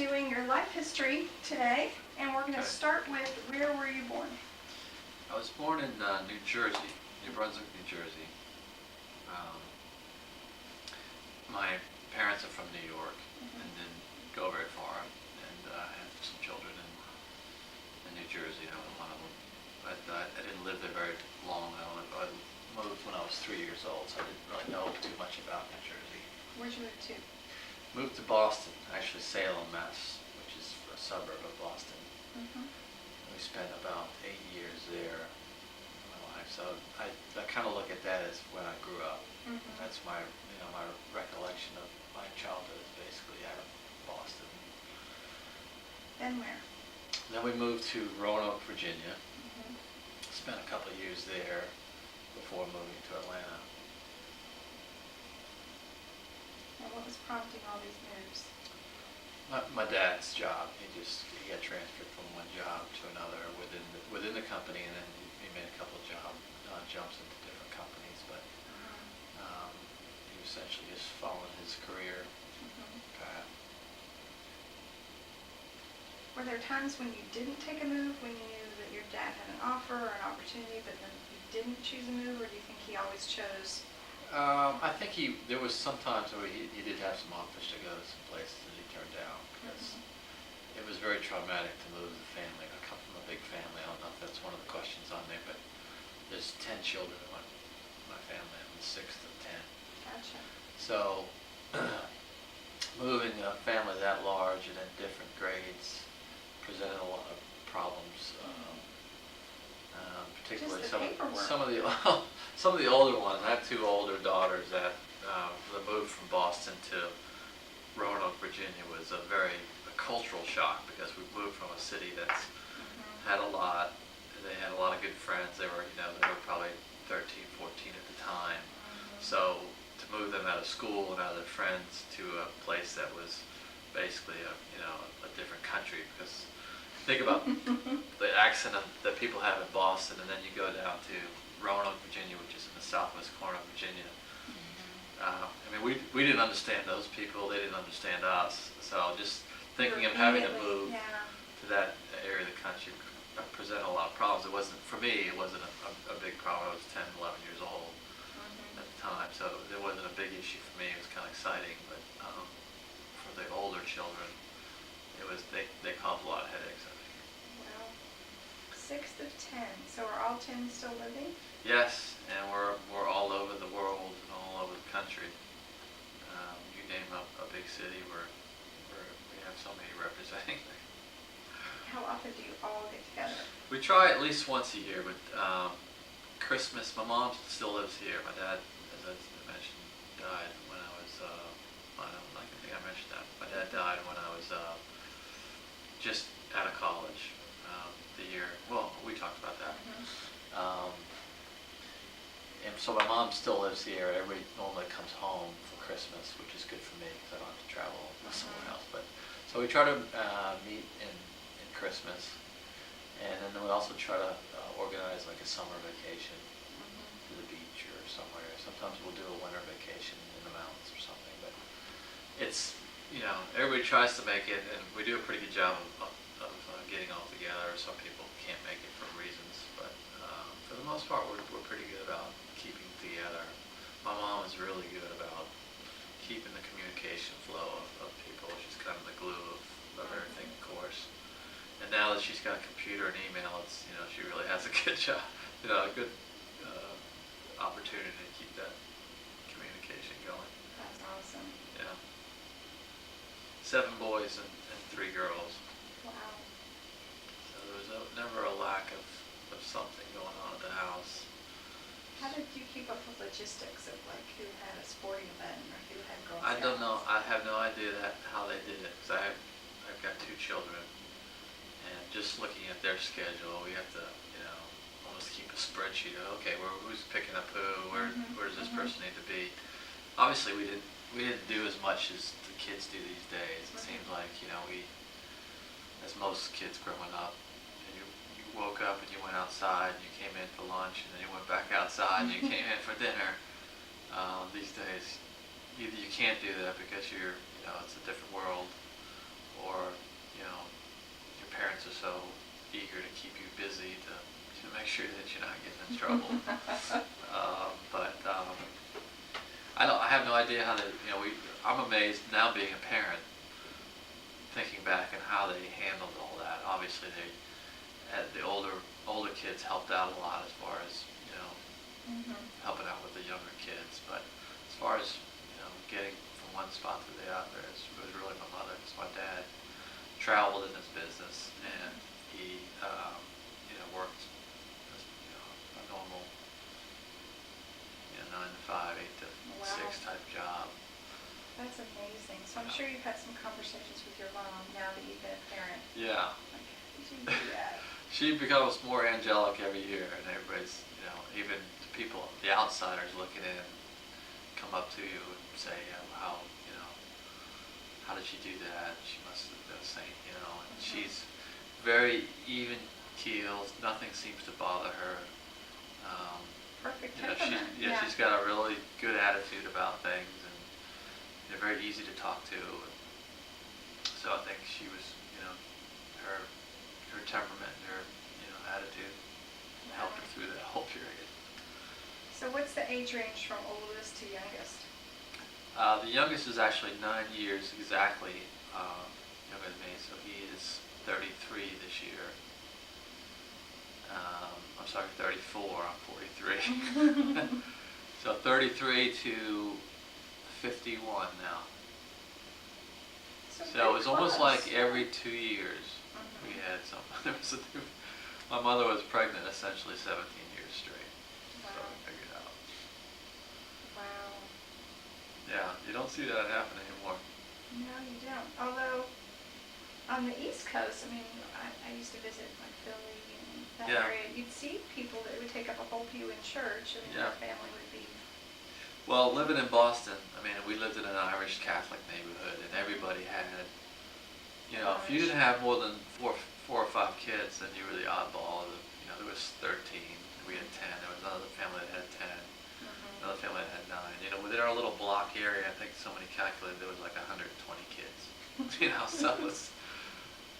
doing your life history today, and we're going to start with where were you born? I was born in New Jersey, New Brunswick, New Jersey. My parents are from New York and didn't go very far, and I had some children in New Jersey. I was one of them. But I didn't live there very long. I moved when I was 3 years old, so I didn't really know too much about New Jersey. Where'd you move to? Moved to Boston, actually Salem, Mass, which is a suburb of Boston. We spent about 8 years there in my life, so I kind of look at that as when I grew up. That's my my recollection of my childhood is basically out of Boston. Then where? Then we moved to Roanoke, Virginia. Spent a couple of years there before moving to Atlanta. And what was prompting all these moves? My dad's job. He got transferred from one job to another within the company, and then he made a couple of jumps into different companies. But he was essentially just following his career path. Were there times when you didn't take a move, when you knew that your dad had an offer or an opportunity, but then you didn't choose a move, or do you think he always chose? I think there was some times where he did have some offers to go to some places that he turned down because it was very traumatic to move the family. I come from a big family. I don't know if that's one of the questions on there, but there's 10 children in my family. I'm the sixth of 10. Gotcha. So moving a family that large and at different grades presented a lot of problems. Particularly some of the older ones. I have two older daughters that the move from Boston to Roanoke, Virginia was a cultural shock because we moved from a city that's had a lot. They had a lot of good friends. They were probably 13, 14 at the time. So to move them out of school and out of their friends to a place that was basically a different country, because think about the accent that people have in Boston, and then you go down to Roanoke, Virginia, which is in the southwest corner of Virginia. We didn't understand those people; they didn't understand us. So just thinking of having to move to that area of the country presented a lot of problems. For me, it wasn't a big problem. I was 10, 11 years old at the time, so it wasn't a big issue for me. It was kind of exciting, but for the older children, they caused a lot of headaches. Wow. 6th of 10. So are all 10 still living? Yes, and we're all over the world and all over the country. You name a big city where we have somebody representing. How often do you all get together? We try at least once a year, but Christmas, my mom still lives here. My dad, as I mentioned, died when I was, I don't think I mentioned that. My dad died when I was just out of college. We talked about that. And so my mom still lives here. Everybody normally comes home for Christmas, which is good for me because I don't have to travel somewhere else. But so we try to meet in Christmas, and then we also try to organize like a summer vacation to the beach or somewhere. Sometimes we'll do a winter vacation in the mountains or something. But it's everybody tries to make it, and we do a pretty good job of getting all together. Some people can't make it for reasons, but for the most part, we're pretty good about keeping together. My mom is really good about keeping the communication flow of people. She's kind of the glue of everything, of course. And now that she's got a computer and email, she really has a good job, a good opportunity to keep that communication going. That's awesome. Yeah. 7 boys and 3 girls. Wow. So there was never a lack of something going on at the house. How did you keep up with logistics of like who had a sporting event or who had Girl Scouts? I don't know. I have no idea how they did it, because I've got 2 children, and just looking at their schedule, we have to almost keep a spreadsheet of who's picking up who, where does this person need to be. Obviously, we didn't do as much as the kids do these days. It seems like we, as most kids growing up, you woke up and you went outside and you came in for lunch, and then you went back outside and you came in for dinner. These days, either you can't do that because it's a different world, or your parents are so eager to keep you busy to make sure that you're not getting in trouble. But I have no idea how I'm amazed now being a parent, thinking back on how they handled all that. Obviously, the older kids helped out a lot as far as helping out with the younger kids. But as far as getting from one spot to the other, it was really my mother. Because my dad traveled in his business, and he worked as, a normal 9 to 5, 8 to 6 type job. That's amazing. So I'm sure you've had some conversations with your mom now that you've been a parent. Yeah. Like, how did you do that? She becomes more angelic every year, and everybody's, even the people, the outsiders looking in, come up to you and say, how did she do that? She must have been a saint, and she's very even keeled. Nothing seems to bother her. Perfect temperament. She's got a really good attitude about things, and they're very easy to talk to. So I think she was, her temperament and her, attitude helped her through that whole period. So what's the age range from oldest to youngest? The youngest is actually 9 years exactly younger than me, so he is 33 this year. I'm sorry, 34, I'm 43. So 33 to 51 now. So it was almost like every 2 years we had something. My mother was pregnant essentially 17 years straight. Wow. So we figured out. Wow. Yeah, you don't see that happen anymore. No, you don't. Although on the East Coast, I used to visit like Philly and that area. You'd see people that would take up a whole pew in church, and their family would be. Well, living in Boston, we lived in an Irish Catholic neighborhood, and everybody had, if you didn't have more than four or five kids, then you were the oddball. There was 13, we had 10. There was another family that had 10, another family that had 9. Within our little block area, I think somebody calculated there was like 120 kids. So it was.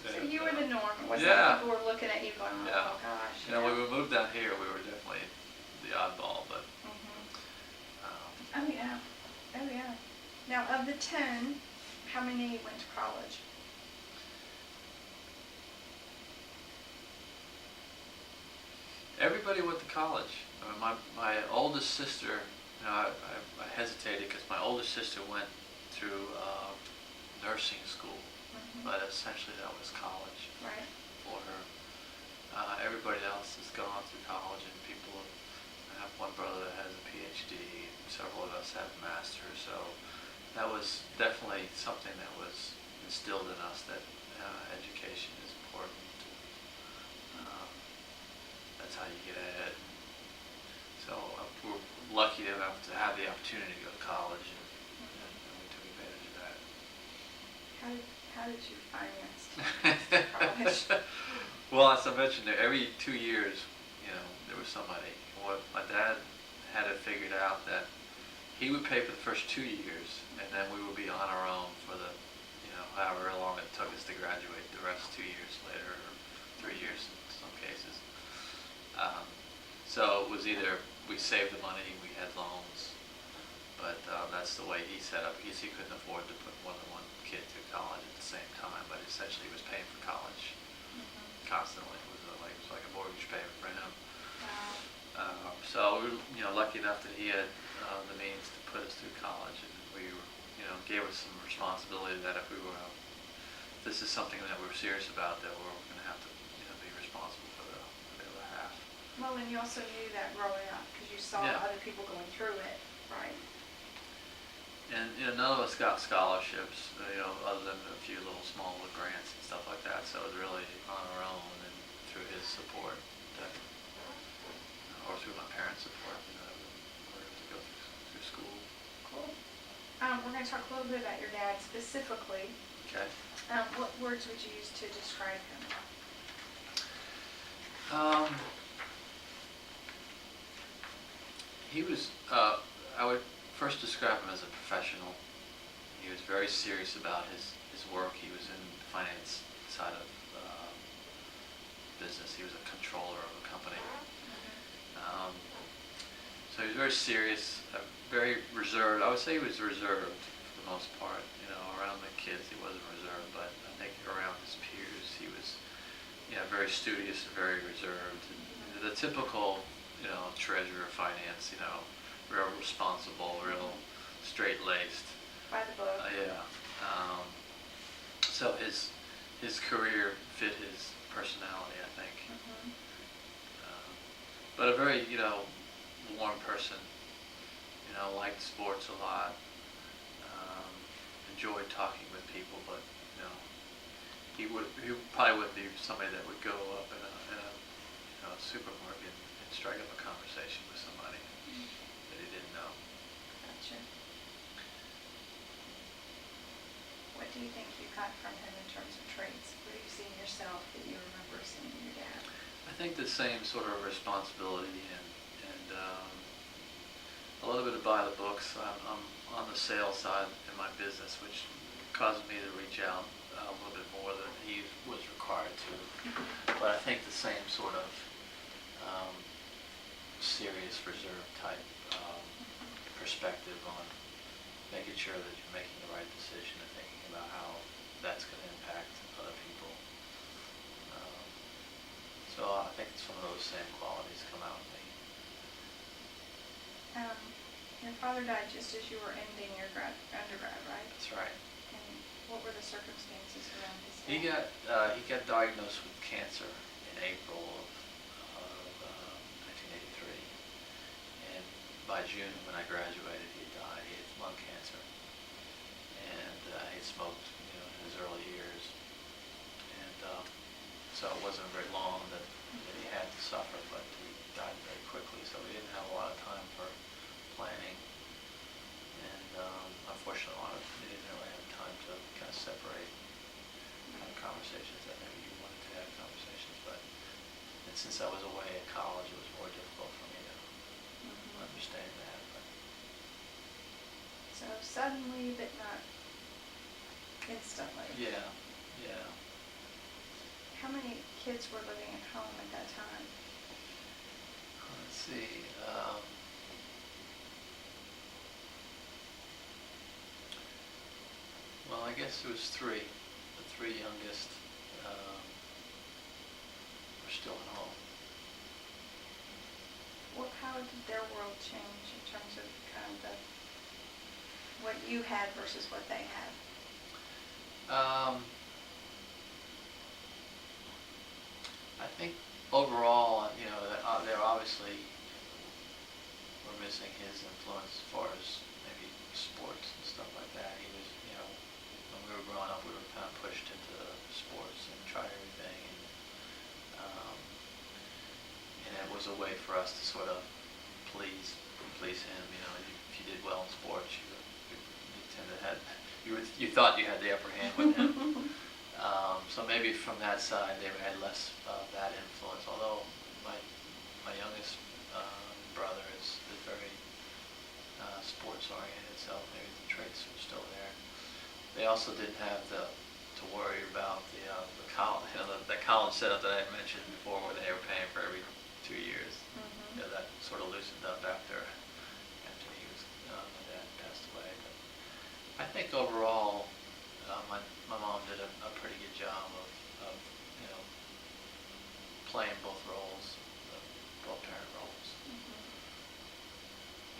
So you were the norm. It wasn't Yeah. like people were looking at you going, oh gosh. When we moved down here, we were definitely the oddball, but. Oh yeah. Oh yeah. Now of the 10, how many went to college? Everybody went to college. My oldest sister, I hesitated because my oldest sister went through nursing school, but essentially that was college for her. Everybody else has gone through college, and I have one brother that has a PhD, and several of us have masters, so that was definitely something that was instilled in us, that education is important. That's how you get ahead. So we're lucky enough to have the opportunity to go to college, and we took advantage of that. How did you finance college? Well, as I mentioned, every 2 years, there was somebody. My dad had it figured out that he would pay for the first 2 years, and then we would be on our own for the, however long it took us to graduate. The rest 2 years later, or 3 years in some cases. So it was either we saved the money, we had loans, but that's the way he set up. He couldn't afford to put more than one kid through college at the same time, but essentially he was paying for college constantly. It was like a mortgage payment for him. Wow. So we were lucky enough that he had the means to put us through college, and we were, gave us some responsibility that if this is something that we're serious about, that we're going to have to be responsible for the other half. Well, and you also knew that growing up because you saw other people going through it, right? And none of us got scholarships, other than a few little small grants and stuff like that. So it was really on our own, and through his support, or through my parents' support, we were able to go through school. Cool. We're going to talk a little bit about your dad specifically. Okay. What words would you use to describe him? He was, I would first describe him as a professional. he was very serious about his work. He was in the finance side of business. He was a controller of a company. So he was very serious, very reserved. I would say he was reserved for the most part. You know, around the kids he wasn't reserved, but I think around his peers he was, very studious and very reserved. And the typical, treasurer of finance, real responsible, real straight-laced. By the book. Yeah. So his career fit his personality, I think. But a very, warm person. Liked sports a lot. Enjoyed talking with people, but he probably wouldn't be somebody that would go up in a supermarket and strike up a conversation with somebody that he didn't know. Gotcha. What do you think you got from him in terms of traits? What do you see in yourself that you remember seeing in your dad? I think the same sort of responsibility and a little bit of by the books. I'm on the sales side in my business, which caused me to reach out a little bit more than he was required to. But I think the same sort of serious, reserved type perspective on making sure that you're making the right decision and thinking about how that's going to impact other people. So I think some of those same qualities come out in me. Your father died just as you were ending your undergrad, right? That's right. And what were the circumstances around his death? He got diagnosed with cancer in April of 1983, and by June when I graduated, he died. He had lung cancer, and he had smoked, in his early years, and so it wasn't very long that he had to suffer, but he died very quickly, so we didn't have a lot of time for planning, and unfortunately we didn't really have time to kind of separate kind of conversations that maybe you wanted to have conversations, and since I was away at college, it was more difficult for me to understand that. But. So suddenly, but not instantly. Yeah. How many kids were living at home at that time? Let's see. Well, I guess it was three. The three youngest were still at home. How did their world change in terms of kind of what you had versus what they had? I think overall, they obviously were missing his influence as far as maybe sports and stuff like that. He was, when we were growing up, we were kind of pushed into sports and try everything, and it was a way for us to sort of please him. If you did well in sports, you thought you had the upper hand with him. So maybe from that side they had less of that influence. Although my youngest brother is very sports oriented, so maybe the traits were still there. They also didn't have to worry about the college, the college setup that I mentioned before, where they were paying for every 2 years. That sort of loosened up after my dad passed away. But I think overall, my mom did a pretty good job of playing both roles, both parent roles.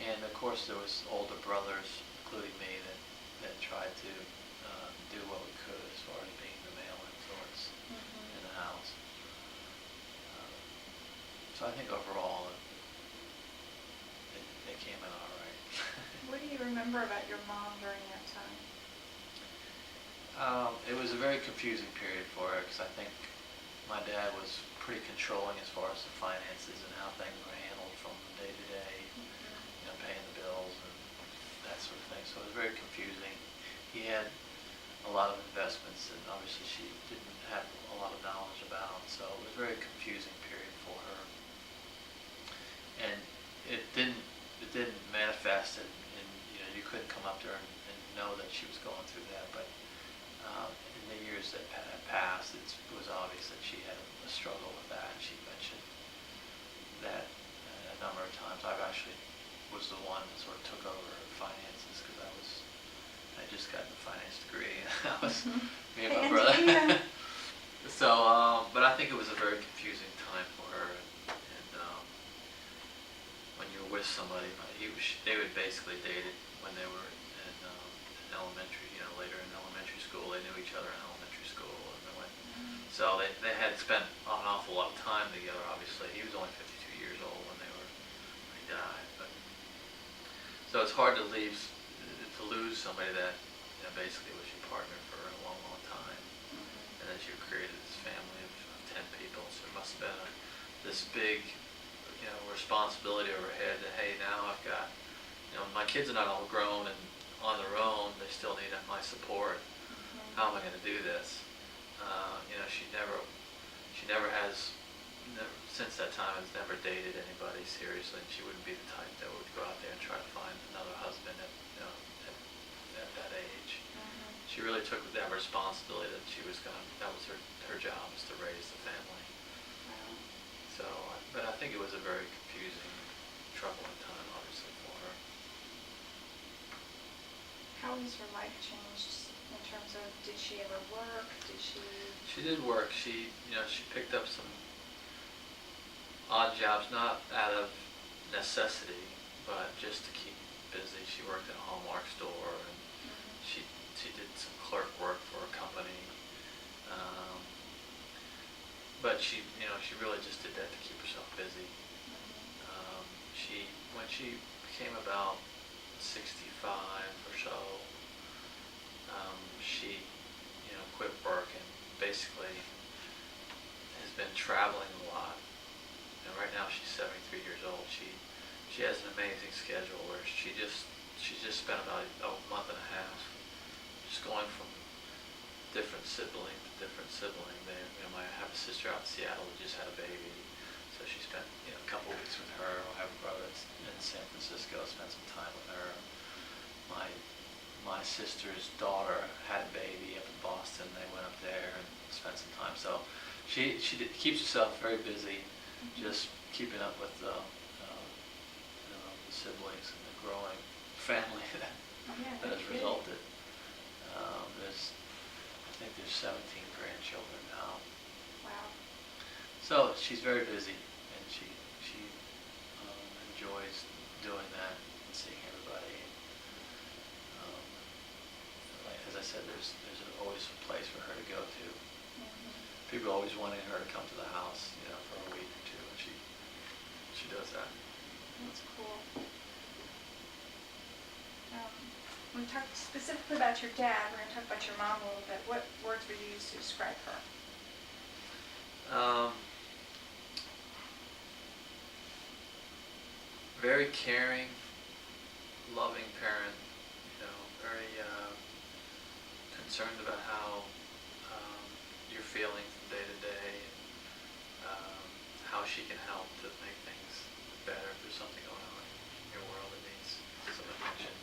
And of course there was older brothers, including me, that tried to do what we could as far as being the male influence in the house. So I think overall it came out all right. What do you remember about your mom during that time? It was a very confusing period for her, because I think my dad was pretty controlling as far as the finances and how things were handled from day to day, paying the bills and that sort of thing. So it was very confusing. He had a lot of investments that obviously she didn't have a lot of knowledge about, so it was a very confusing period for her. And it didn't manifest in you couldn't come up to her and know that she was going through that, but in the years that passed, it was obvious that she had a struggle with that. And she mentioned that a number of times. I've actually was the one that sort of took over her finances because I just got a finance degree. That was me and my brother. So, but I think it was a very confusing time for her. And when you were with somebody, they would basically dated when they were in elementary, later in elementary school. They knew each other in elementary school. And so they had spent an awful lot of time together, obviously. He was only 52 years old when he died. But so it's hard to lose somebody that basically was your partner for a long, long time. And as you created this family of 10 people, so it must have been this big, responsibility overhead that, hey, now I've got, my kids are not all grown and on their own, they still need my support. How am I going to do this? Since that time has never dated anybody seriously, and she wouldn't be the type that would go out there and try to find another husband at that age. She really took that responsibility that was her job, was to raise the family. So, but I think it was a very confusing, troubling time, obviously, for her. How has her life changed in terms of, did she ever work? She did work. She picked up some odd jobs, not out of necessity, but just to keep busy. She worked in a Hallmark store, and she did some clerk work for a company. But she really just did that to keep herself busy. When she became about 65 or so, she quit work and basically has been traveling a lot. Right now she's 73 years old. She has an amazing schedule where she just spent about a month and a half just going from different sibling to different sibling. I have a sister out in Seattle who just had a baby, so she spent a couple of weeks with her. I have a brother in San Francisco, spent some time with her. My sister's daughter had a baby up in Boston. They went up there and spent some time. So she keeps herself very busy, just keeping up with the siblings and the growing family that has resulted. I think there's 17 grandchildren now. Wow. So she's very busy, and she enjoys doing that and seeing everybody. As I said, there's always a place for her to go to. People are always wanting her to come to the house, for a week or two, and she does that. That's cool. When we talk specifically about your dad, we're going to talk about your mom a little bit. What words were used to describe her? Very caring, loving parent, very concerned about how you're feeling from day to day, how she can help to make things better if there's something going on in your world that needs some attention.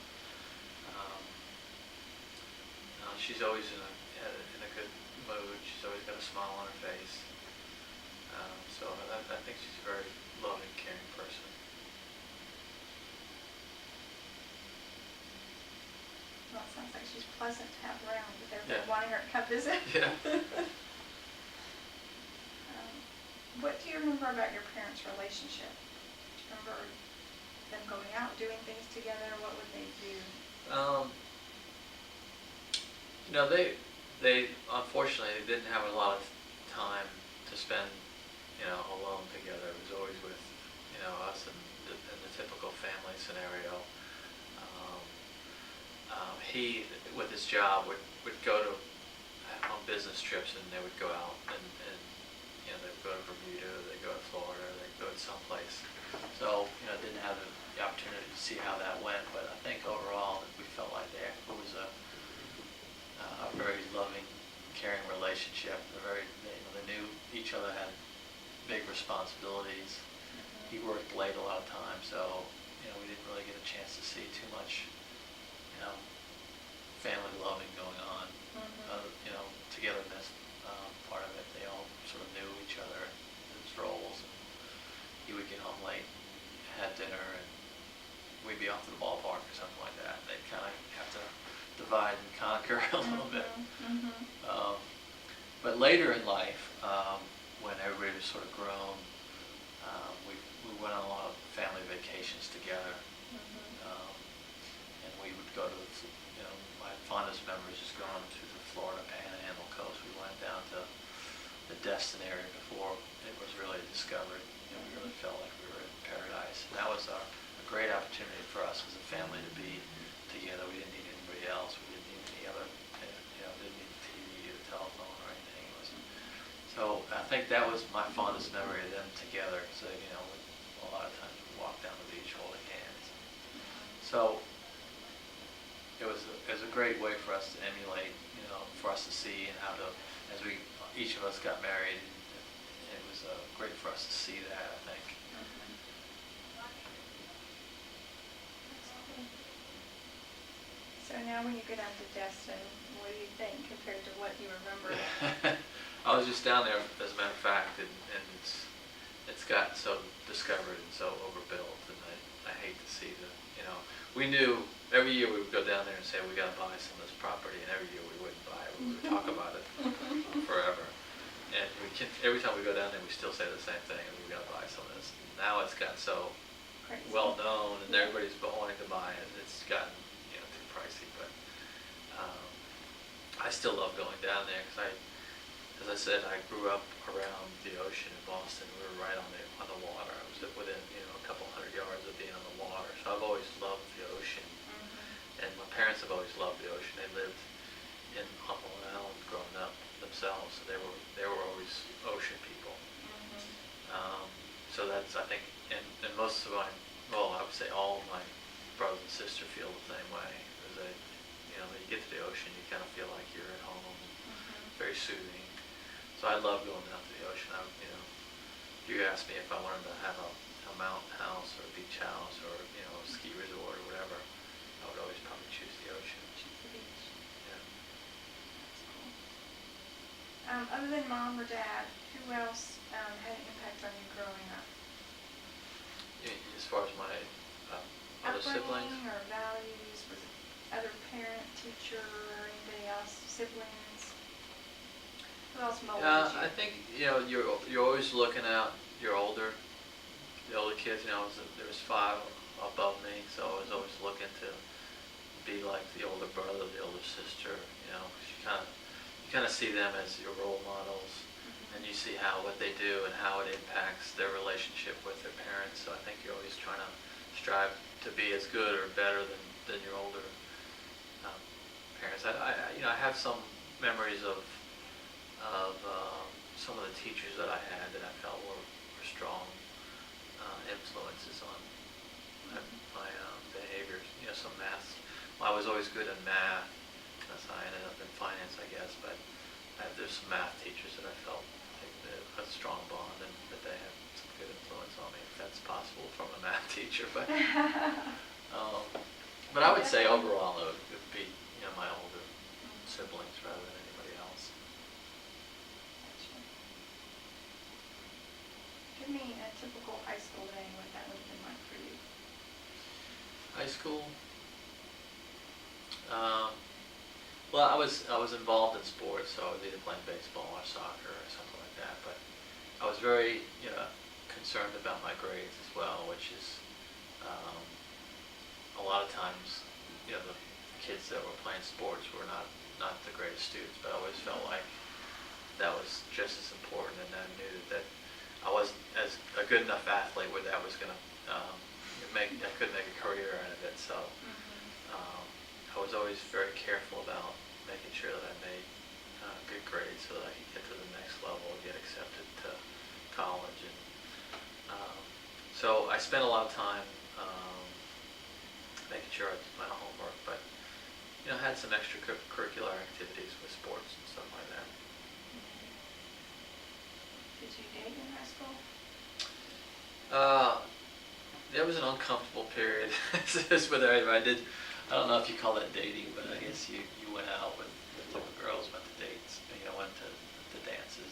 She's always in a good mood. She's always got a smile on her face. So I think she's a very loving, caring person. Well, it sounds like she's pleasant to have around with everybody wanting her to come visit. Yeah. What do you remember about your parents' relationship? Do you remember them going out, doing things together? What would they do? They unfortunately didn't have a lot of time to spend, alone together. It was always with, us in the typical family scenario. He, with his job, would go on business trips, and they would go out and they'd go to Bermuda, they'd go to Florida, they'd go to someplace. So, didn't have the opportunity to see how that went, but I think overall we felt like it was a very loving, caring relationship. They knew each other, had big responsibilities. He worked late a lot of times, so we didn't really get a chance to see too much, family loving going on, Mhm. togetherness, part of it. They all sort of knew each other, his roles. And he would get home late, had dinner, and we'd be off to the ballpark or something like that. They'd kind of have to divide and conquer a little bit. Mhm. Mhm. Um, but later in life, when everybody was sort of grown, we went on a lot of family vacations together. Mhm. Um, and we would go to, my fondest memories is going to the Florida Panhandle coast. We went down to the Destin area before it was really discovered. We really felt like we were in paradise. And that was a great opportunity for us as a family to be together. We didn't need anybody else. We didn't need any other, didn't need the TV or the telephone or anything. So I think that was my fondest memory of them together. So, a lot of times we walked down the beach holding hands. So it was a great way for us to emulate, for us to see and how to, as each of us got married, it was great for us to see that, I think. So now when you go down to Destin, what do you think compared to what you remember? I was just down there, as a matter of fact, and it's gotten so discovered and so overbuilt, and I hate to see we knew every year we would go down there and say we got to buy some of this property, and every year we wouldn't buy it. We would talk about it forever, and every time we go down there, we still say the same thing, and we got to buy some of this. Now it's gotten so Crazy. well known, and everybody's wanting to buy it. It's gotten too pricey, but I still love going down there because as I said, I grew up around the ocean in Boston. We were right on the water. I was within a couple hundred yards of being on the water. So I've always loved the ocean, and my parents have always loved the ocean. They lived on Long Island growing up themselves, so they were always ocean people. So that's, I think, and most of I would say all of my brothers and sisters feel the same way. Is that when you get to the ocean, you kind of feel like you're at home. Very soothing. So I love going down to the ocean. If you asked me if I wanted to have a mountain house or a beach house or a ski resort or whatever, I would always probably choose the ocean. The beach. Yeah. That's cool. Other than mom or dad, who else had an impact on you growing up? As far as my other siblings? Upbringing or values? Was it other parent, teacher, or anybody else? Siblings? Who else molded you? I think you're always looking at the older kids. There was 5 above me, so I was always looking to be like the older brother, the older sister. 'Cause you kind of see them as your role models, and you see what they do and how it impacts their relationship with their parents. So I think you're always trying to strive to be as good or better than your older parents. I have some memories of some of the teachers that I had that I felt were strong influences on my behaviors. Some math. Well, I was always good in math, because I ended up in finance, I guess. But there's some math teachers that I felt a strong bond, and that they had some good influence on me, if that's possible from a math teacher. But I would say overall it would be my older siblings rather than anybody else. Give me a typical high school day, what that would have been like for you. High school. Well, I was involved in sports, so I was either playing baseball or soccer or something like that. But I was very concerned about my grades as well, which is a lot of times the kids that were playing sports were not the greatest students, but I always felt like that was just as important, and I knew that I wasn't as a good enough athlete where that was going to I couldn't make a career out of it. So I was always very careful about making sure that I made good grades so that I could get to the next level and get accepted to college. And so I spent a lot of time making sure I did my homework, but had some extracurricular activities with sports and stuff like that. Did you date in high school? It was an uncomfortable period. With everybody. I don't know if you call that dating, but I guess you went out with different girls, went to dates, went to dances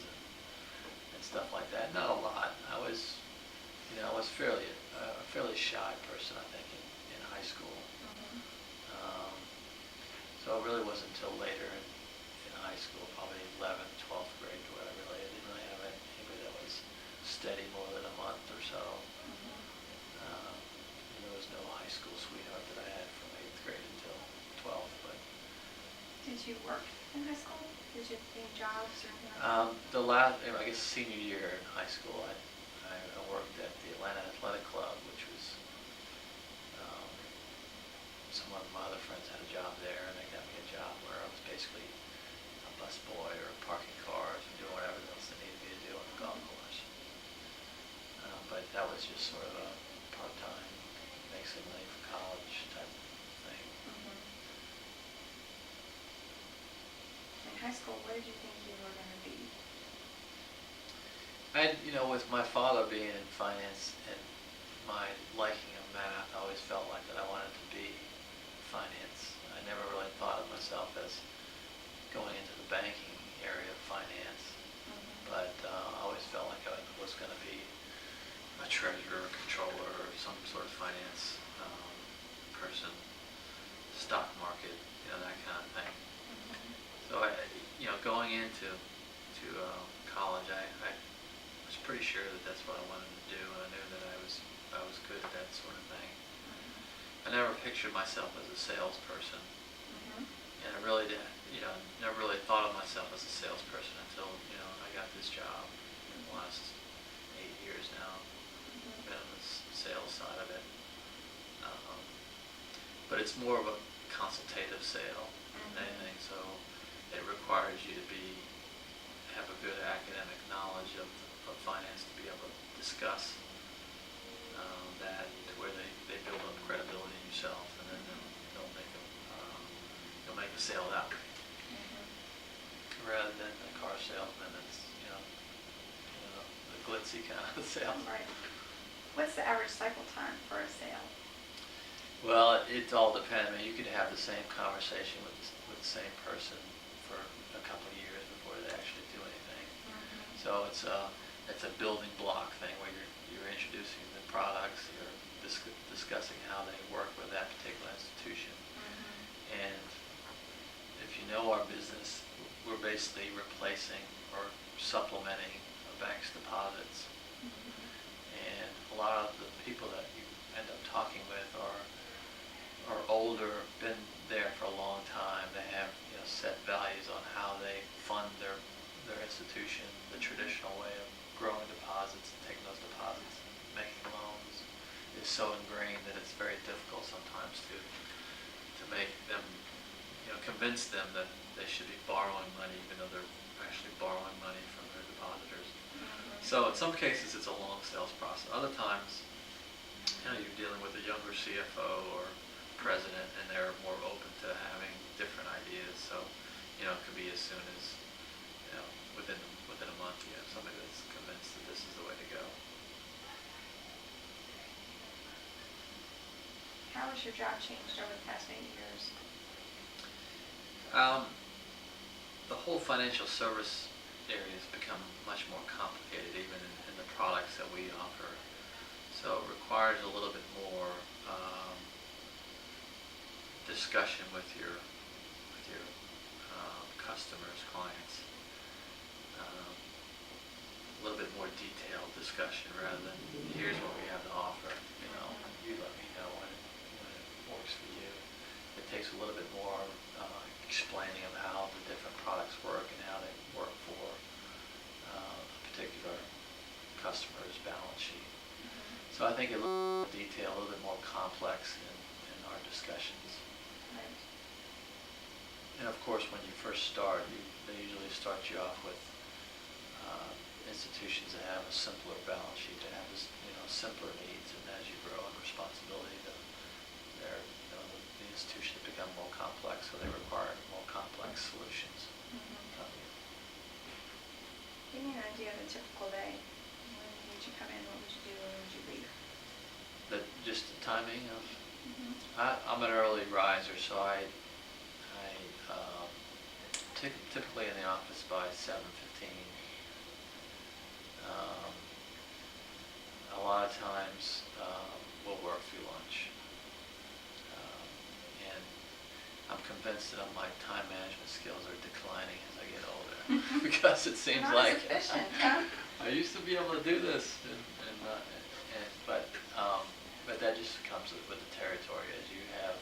and stuff like that. Not a lot. I was fairly a fairly shy person, I think, in high school. Um, so it really wasn't until later in high school, probably 11th, 12th grade, where I didn't really have anybody that was steady more than a month or so. There was no high school sweetheart that I had from 8th grade until 12th. But Did you work in high school? Did you have any jobs or anything like that? the last, I guess, senior year in high school, I worked at the Atlanta Athletic Club, which was some of my other friends had a job there, and they got me a job where I was basically a busboy or parking cars and doing whatever else they needed me to do on the golf course. But that was just sort of a part-time, make some money for college type thing. In high school, what did you think you were going to be? With my father being in finance and my liking of math, I always felt like that I wanted to be finance. I never really thought of myself as going into the banking area of finance, but I always felt like I was going to be a treasurer, controller, or some sort of finance person, stock market, that kind of thing. So going into college, I was pretty sure that that's what I wanted to do, and I knew that I was good at that sort of thing. I never pictured myself as a salesperson, and I really did. Never really thought of myself as a salesperson until I got this job in the last 8 years now. I've been on the sales side of it, but it's more of a consultative sale than anything. So it requires you to have a good academic knowledge of finance to be able to discuss that, to where they build up credibility in yourself, and then they'll make a sale that way. Rather than a car salesman, it's the glitzy kind of sale. Right. What's the average cycle time for a sale? Well, it all depends. I mean, you could have the same conversation with the same person for a couple of years before they actually do anything. So it's a building block thing where you're introducing the products, you're discussing how they work with that particular institution. And if you know our business, we're basically replacing or supplementing a bank's deposits. And a lot of the people that you end up talking with are older, been there for a long time. They have set values on how they fund their institution. The traditional way of growing deposits and taking those deposits and making loans is so ingrained that it's very difficult sometimes to make them, convince them that they should be borrowing money even though they're actually borrowing money from their depositors. So in some cases it's a long sales process. Other times, you're dealing with a younger CFO or president, and they're more open to having different ideas. So, it could be as soon as, within a month, you have somebody that's convinced that this is the way to go. How has your job changed over the past 8 years? The whole financial service area has become much more complicated, even in the products that we offer. So it requires a little bit more discussion with your customers, clients. A little bit more detailed discussion rather than here's what we have to offer. You let me know when it works for you. It takes a little bit more explaining of how the different products work and how they work for a particular customer's balance sheet. So I think a little more detail, a little bit more complex in our discussions. Right. And of course, when you first start, they usually start you off with institutions that have a simpler balance sheet, that have simpler needs, and as you grow in responsibility, the institutions become more complex, so they require more complex solutions. Give me an idea of a typical day. When would you come in? What would you do? When would you leave? Just the timing of I'm an early riser, so I typically in the office by 7:15. Um, a lot of times we'll work through lunch, and I'm convinced that my time management skills are declining as I get older because it seems Not like as efficient, huh? I used to be able to do this, but that just comes with the territory. As you have,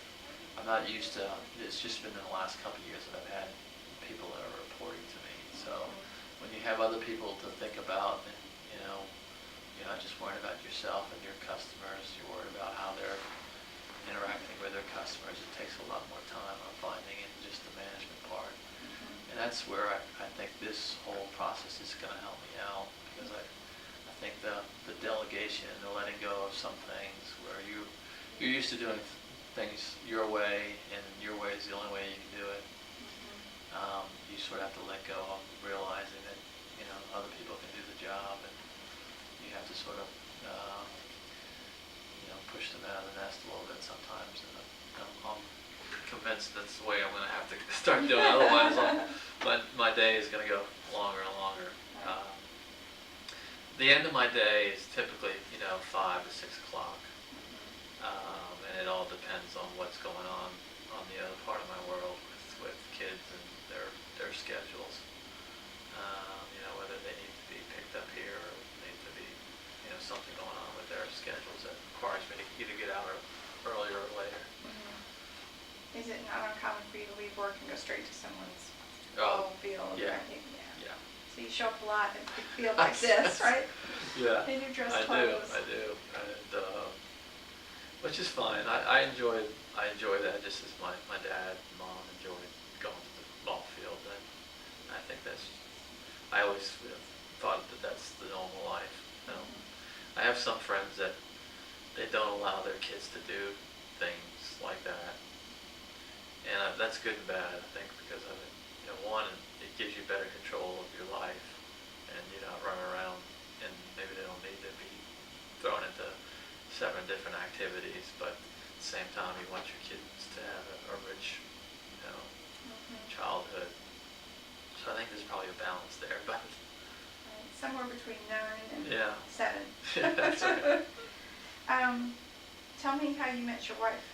I'm not used to. It's just been in the last couple of years that I've had people that are reporting to me. So when you have other people to think about, and you're not just worried about yourself and your customers. You're worried about how they're interacting with their customers. It takes a lot more time, I'm finding, in just the management part. And that's where I think this whole process is going to help me out, because I think the delegation, the letting go of some things where you're used to doing things your way, and your way is the only way you can do it. You sort of have to let go of realizing that other people can do the job, and you have to sort of push them out of the nest a little bit sometimes. And I'm convinced that's the way I'm going to have to start doing. Otherwise, my day is going to go longer and longer. The end of my day is typically 5 to 6 o'clock, and it all depends on what's going on the other part of my world with kids and their schedules. Whether they need to be picked up here or need to be something going on with their schedules that requires me to either get out earlier or later. Is it not uncommon for you to leave work and go straight to someone's field? Yeah. Yeah. So you show up a lot at the field like this, right? Yeah. In your dress I clothes. do, and which is fine. I enjoy that just as my dad and mom enjoyed going to the ball field. And I think I always thought that that's the normal life. I have some friends that they don't allow their kids to do things like that, and that's good and bad, I think, because of it. One, it gives you better control of your life, and you're not running around, and maybe they don't need to be thrown into 7 different activities, but at the same time, you want your kids to have a rich, childhood. So I think there's probably a balance there, but somewhere between 9 and 7. Yeah, that's right. Tell me how you met your wife.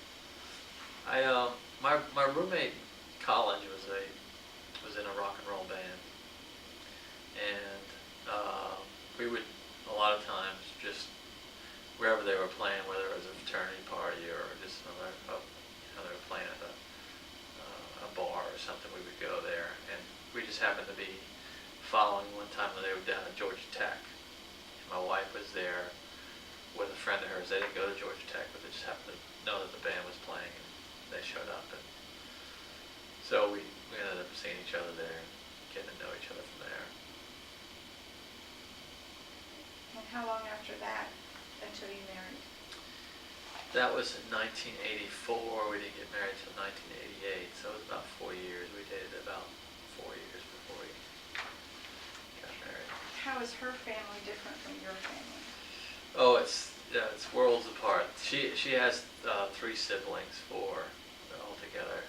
My roommate in college was in a rock and roll band, and we would a lot of times just wherever they were playing, whether it was a fraternity party or just they were playing at a bar or something, we would go there, and we just happened to be following one time when they were down at Georgia Tech. And my wife was there with a friend of hers. They didn't go to Georgia Tech, but they just happened to know that the band was playing, and they showed up. And so we ended up seeing each other there and getting to know each other from there. And how long after that until you married? That was in 1984. We didn't get married until 1988, so it was about 4 years. We dated about 4 years before we got married. How is her family different from your family? Oh, it's worlds apart. She has 3 siblings, 4 altogether.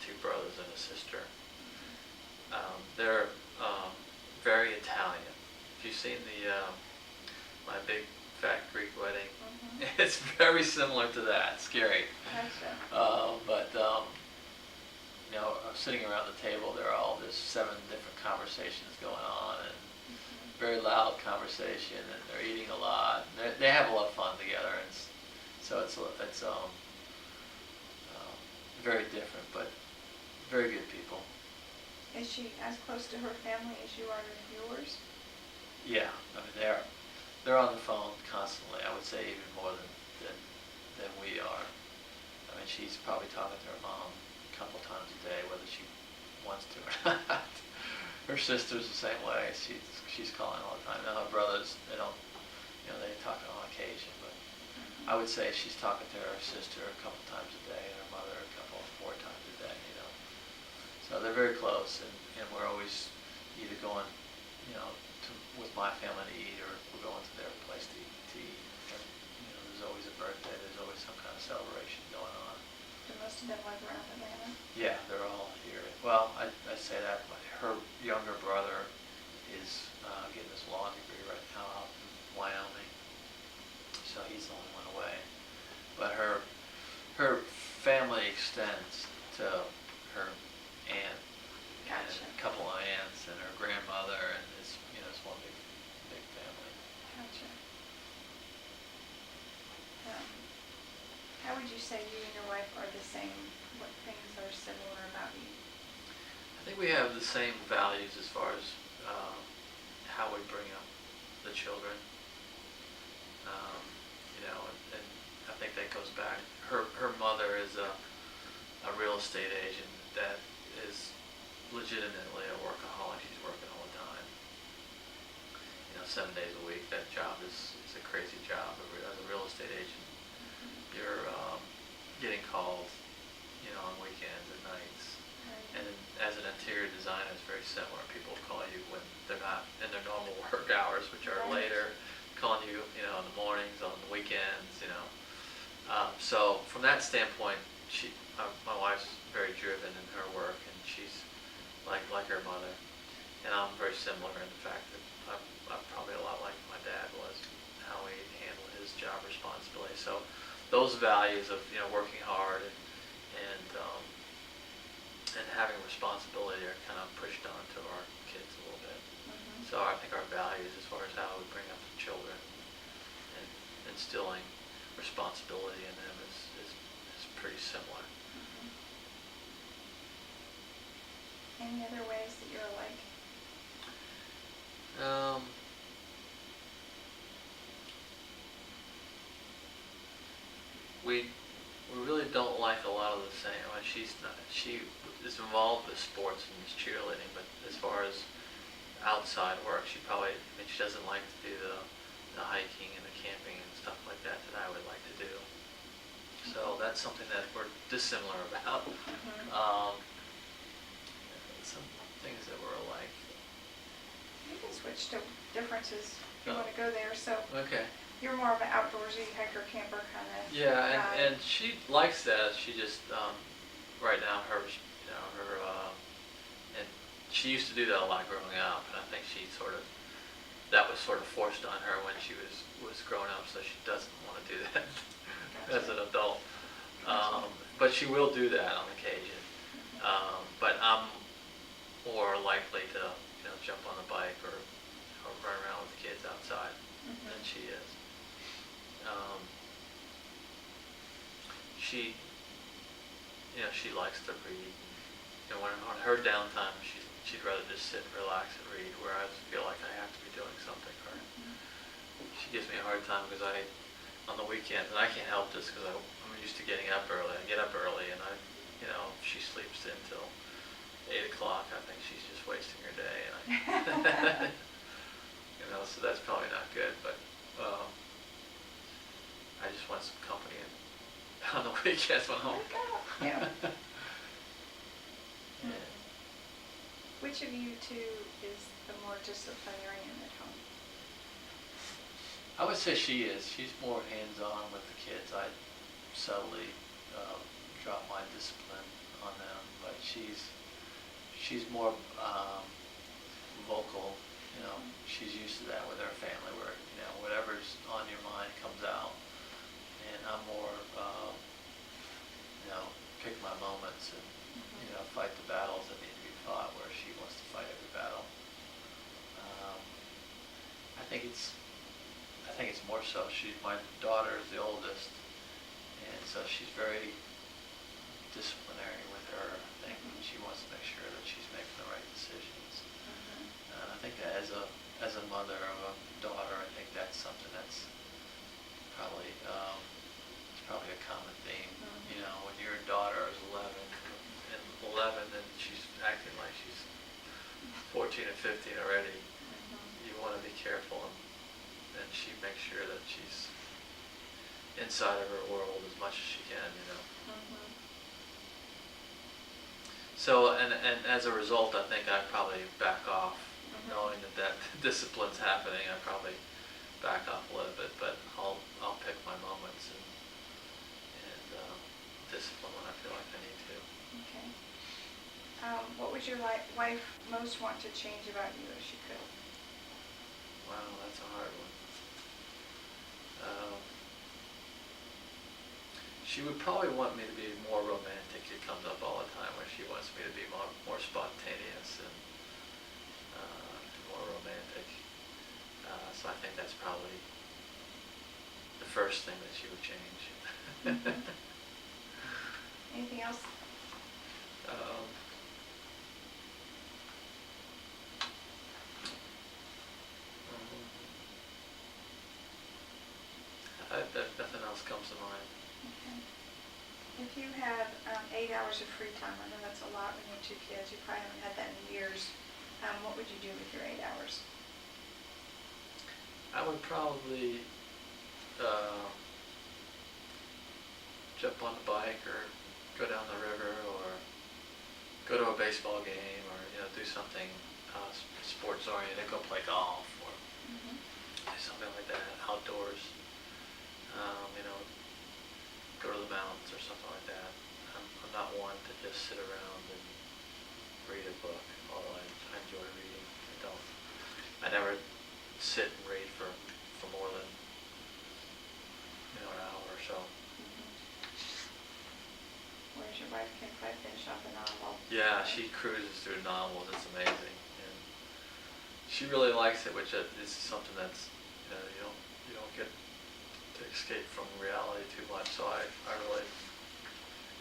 2 brothers and a sister. They're very Italian. If you've seen my big fat Greek wedding, it's very similar to that. Scary. Gotcha. But sitting around the table, there are all this 7 different conversations going on, and very loud conversation, and they're eating a lot. They have a lot of fun together, and so it's very different, but very good people. Is she as close to her family as you are to yours? Yeah, I mean they're on the phone constantly. I would say even more than we are. I mean, she's probably talking to her mom a couple times a day, whether she wants to or not. Her sister's the same way. She's calling all the time. Now her brothers, they don't, they talk on occasion, but I would say she's talking to her sister a couple times a day, and her mother a couple, 4 times a day. So they're very close, and we're always either going, with my family to eat, or we're going to their place to eat. And, there's always a birthday, there's always some kind of celebration going on. They must have been like around Atlanta. Yeah, they're all here. Well, I say that, but her younger brother is getting his law degree right now out in Wyoming, so he's the only one away. But her family extends to her aunt Gotcha. and a couple of aunts and her grandmother, and it's it's one big family. Gotcha. How would you say you and your wife are the same? What things are similar about you? I think we have the same values as far as how we bring up the children. And I think that goes back. Her mother is a real estate agent that is legitimately a workaholic. She's working all the time. 7 days a week. That job is a crazy job. As a real estate agent, you're getting calls, on weekends and nights. Right. And as an interior designer, it's very similar. People call you when they're not in their normal work hours, which are Right. later, calling you, in the mornings, on the weekends, So from that standpoint, my wife's very driven in her work, and she's like her mother. And I'm very similar in the fact that I'm probably a lot like my dad was, how he handled his job responsibility. So those values of working hard and having responsibility are kind of pushed onto our kids a little bit. Mm-hmm. So I think our values as far as how we bring up the children and instilling responsibility in them is pretty similar. Mm-hmm. Any other ways that you're alike? We really don't like a lot of the same. She is involved with sports and cheerleading, but as far as outside work, she doesn't like to do the hiking and the camping and stuff like that I would like to do. So that's something that we're dissimilar about. Mm-hmm. Some things that we're alike. You can switch to differences if you Oh. want to go there. So Okay. you're more of an outdoorsy hiker camper kind of Yeah, guy. and she likes that. She just right now her and she used to do that a lot growing up, and I think that was sort of forced on her when she was growing up, so she doesn't want to do that Gotcha. as an adult. Gotcha. But she will do that on occasion. But I'm more likely to jump on the bike or run around with the kids outside Mm-hmm. than she is. She likes to read. When on her downtime, she'd rather just sit and relax and read, whereas I feel like I have to be doing something. Or she gives me a hard time because on the weekends, and I can't help this because I'm used to getting up early. I get up early, and she sleeps until 8 o'clock. I think she's just wasting her day, and so that's probably not good. But I just want some company on the weekends when I'm home. Yeah. Yeah. Which of you two is the more disciplinarian at home? I would say she is. She's more hands-on with the kids. I subtly drop my discipline on them, but she's more vocal. She's used to that with her family, where whatever's on your mind comes out, and I'm more pick my moments and fight the battles that need to be fought, where she wants to fight every battle. I think it's more so. My daughter is the oldest, and so she's very disciplinary with her. I think she wants to make sure that she's making the right decisions. And I think that as a mother of a daughter, I think that's something that's probably a common theme. When your daughter is 11, and she's acting like she's 14 or 15 already, you want to be careful, and she makes sure that she's inside of her world as much as she can. So, and as a result, I think I probably back off, knowing that discipline's happening. I probably back off a little bit, but I'll pick my moments and discipline when I feel like I need to. Okay. What would your wife most want to change about you if she could? Wow, that's a hard one. She would probably want me to be more romantic. It comes up all the time where she wants me to be more spontaneous and more romantic. So I think that's probably the first thing that she would change. Mm-hmm. Anything else? Nothing else comes to mind. Okay. If you had 8 hours of free time, I know that's a lot when you have 2 kids, you probably haven't had that in years, what would you do with your 8 hours? I would probably jump on the bike or go down the river or go to a baseball game or do something sports oriented, go play golf or Mm-hmm. do something like that outdoors. Go to the mountains or something like that. I'm not one to just sit around and read a book, although I enjoy reading. I never sit and read for more than an hour or so. Mm-hmm. Whereas your wife can probably finish off a novel. Yeah, she cruises through novels. It's amazing, and she really likes it, which is something that's you don't get to escape from reality too much. So I really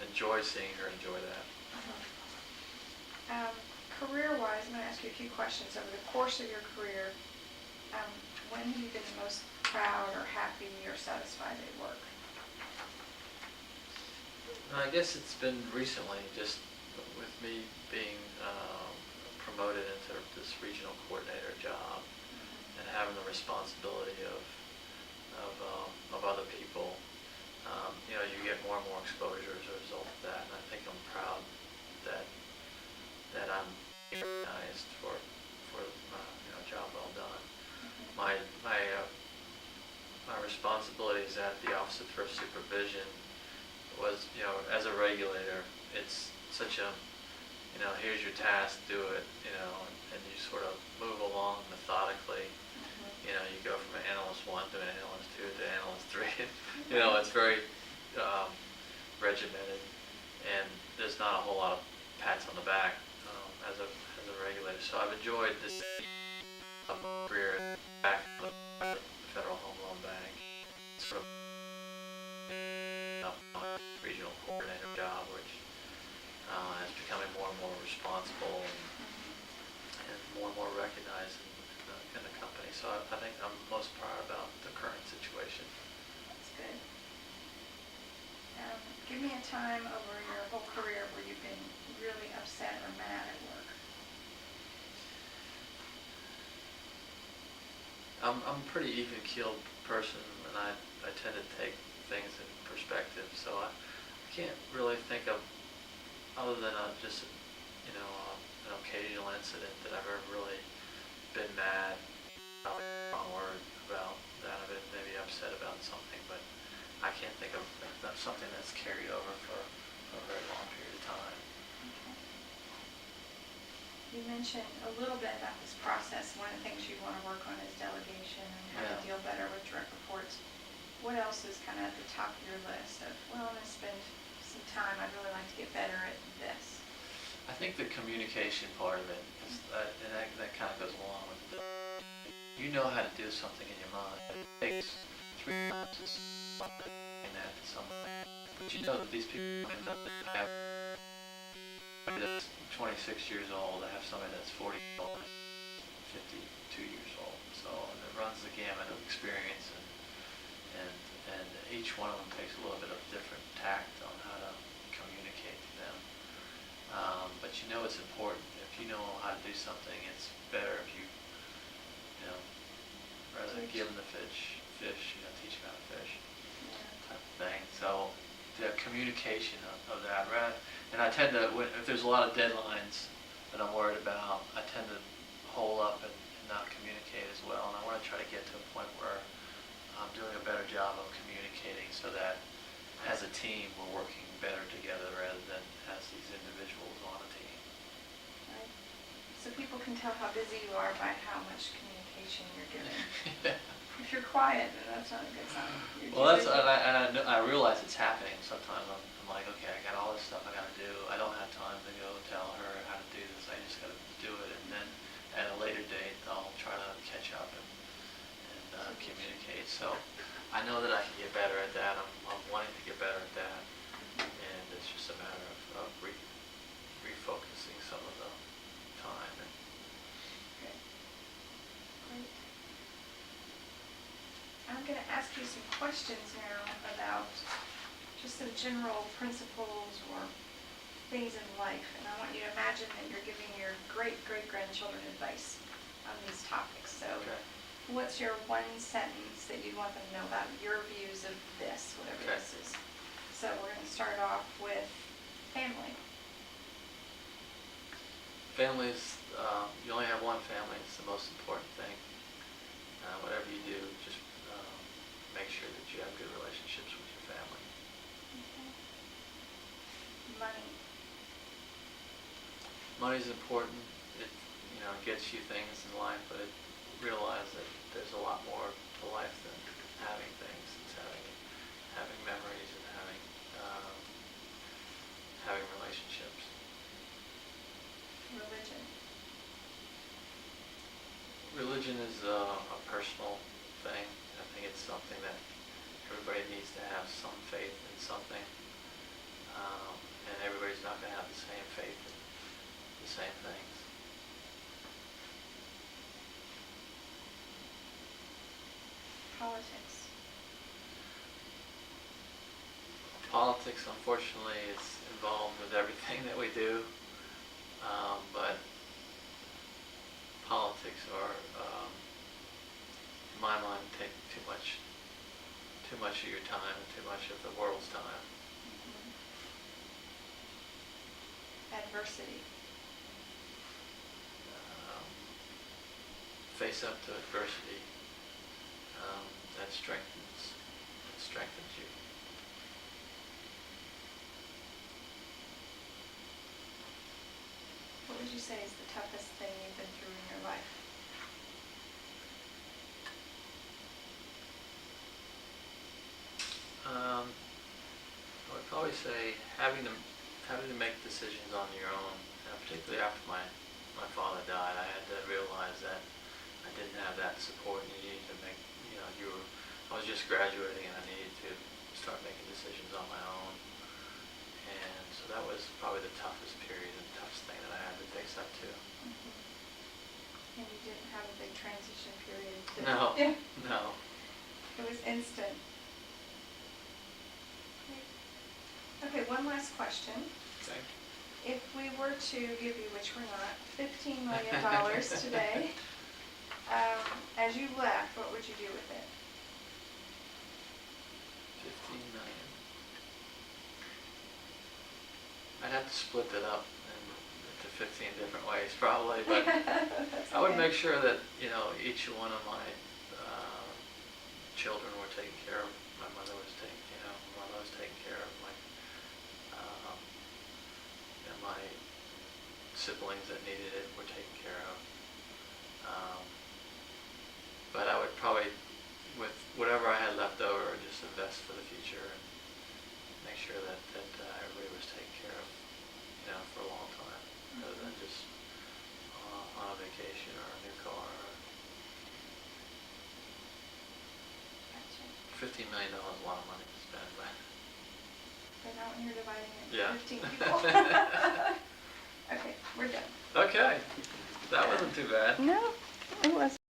enjoy seeing her enjoy that. Uh-huh. Career-wise, I'm going to ask you a few questions. Over the course of your career, when have you been the most proud or happy or satisfied at work? I guess it's been recently, just with me being promoted into this regional coordinator job and having the responsibility of other people. You get more and more exposure as a result of that, and I think I'm proud that I'm recognized for my job well done. My responsibilities at the Office of Thrift Supervision was, as a regulator, it's such a, here's your task, do it, and you sort of move along methodically. You go from an analyst 1 to an analyst 2 to analyst 3. It's very regimented, and there's not a whole lot of pats on the back as a regulator. So I've enjoyed this career back at the Federal Home Loan Bank, sort of regional coordinator job, which is becoming more and more responsible and more recognized in the company. So I think I'm most proud about the current situation. That's good. Give me a time over your whole career where you've been really upset or mad at work. I'm a pretty even-keeled person, and I tend to take things in perspective. So I can't really think of, other than just an occasional incident that I've ever really been mad, wrong word about that. I've been maybe upset about something, but I can't think of something that's carried over for a very long period of time. Okay. You mentioned a little bit about this process. One of the things you want to work on is delegation and how to deal better with direct reports. What else is kind of at the top of your list of, well, I'm going to spend some time, I'd really like to get better at this? I think the communication part of it, is that kind of goes along with it. You know how to do something in your mind. It takes 3 months to explain that to someone. But you know that these people have somebody that's 26 years old, they have somebody that's 40 years old, 52 years old. So it runs the gamut of experience, and each one of them takes a little bit of different tact on how to communicate to them. But it's important. If you know how to do something, it's better if you rather than give them the fish, teach them how to fish, type of thing. So the communication of that, right? And I tend to, if there's a lot of deadlines that I'm worried about, I tend to hole up and not communicate as well, and I want to try to get to a point where I'm doing a better job of communicating so that as a team we're working better together rather than as these individuals on a team. Right. So people can tell how busy you are by how much communication you're giving. Yeah. If you're quiet, then that's not a good sign. You're Well, too busy. I realize it's happening. Sometimes I'm like, okay, I got all this stuff I got to do. I don't have time to go tell her how to do this. I just got to do it, and then at a later date, I'll try to catch up and communicate. So I know that I can get better at that. I'm wanting to get better at that, and it's just a matter of refocusing some of the time. And Good. Great. I'm going to ask you some questions now about just some general principles or things in life, and I want you to imagine that you're giving your great-great-grandchildren advice on these topics. So okay. what's your one sentence that you want them to know about your views of this, whatever Okay. this is? So we're going to start off with family. Families, you only have one family. It's the most important thing. Whatever you do, just make sure that you have good relationships with your family. Okay. Money. Money's important. It gets you things in life, but realize that there's a lot more to life than having things. It's having memories and having relationships. Religion. Religion is a personal thing. I think it's something that everybody needs to have some faith in something, and everybody's not going to have the same faith in the same things. Politics. Politics, unfortunately, is involved with everything that we do, but politics are, in my mind, take too much of your time and too much of the world's time. Adversity. Face up to adversity. That strengthens you. What would you say is the toughest thing you've been through in your life? I would probably say having to make decisions on your own, particularly after my father died. I had to realize that I didn't have that support, and you needed to make, I was just graduating, and I needed to start making decisions on my own. And so that was probably the toughest period and the toughest thing that I had to face up to. Mm-hmm. And you didn't have a big transition period? No, Yeah. no. It was instant. Okay, one last question. Okay. If we were to give you, which we're not, $15 million today, as you left, what would you do with it? 15 million. I'd have to split it up into 15 different ways probably, but I would make sure that each one of my children were taken care of. My mother was taken care of. My siblings that needed it were taken care of. But I would probably, with whatever I had left over, just invest for the future and make sure that everybody was taken care of, for a long time, rather than just on a vacation or a new car. Gotcha. $15 million is a lot of money to spend, but not when you're dividing it yeah. into 15 people. Okay, we're done. Okay, that wasn't too bad. No, it wasn't.